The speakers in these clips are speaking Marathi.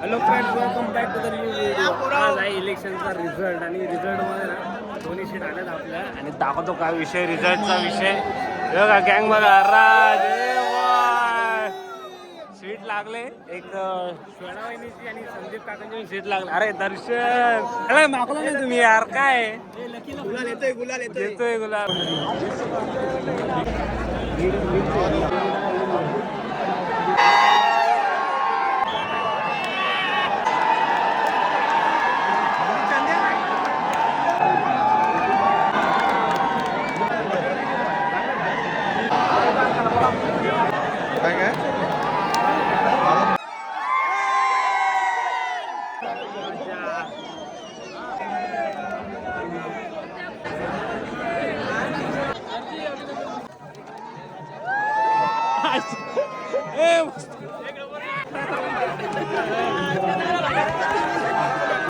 Hello friends, welcome back to the new video. आज आहे इलेक्शनचा रिझल्ट आणि रिझल्टमध्ये ना दोन्ही सीट आल्यात आपल्या आणि दाखवतो काय विषय रिझल्टचा विषय. बघा गँग बघा राज सीट लागले एक श्वेता वहिनीची आणि संदीप काकांची सीट लागले. अरे दर्शन अरे मागलो नाही तुम्ही यार काय गुलाल येतोय गुलाल.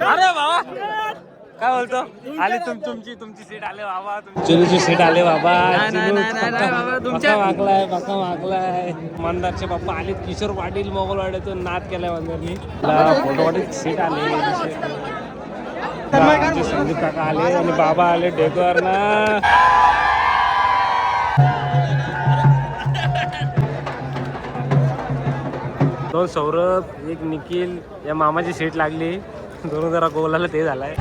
अरे बाबा काय बोलतो आले तुमची सीट आले बाबा चिनूची सीट आले बाबा. पक्का मागलाय मंदारचे पप्पा आले. किशोर पाटील मोगलवाड्यातून नाद केलाय मंदारनी. फोटोवाडीत सीट आले. संदीप काका आले आणि बाबा आले डेकोर ना. दोन सौरभ एक निखिल या मामाची सीट लागली. दोन जरा गोलाला ते झालाय.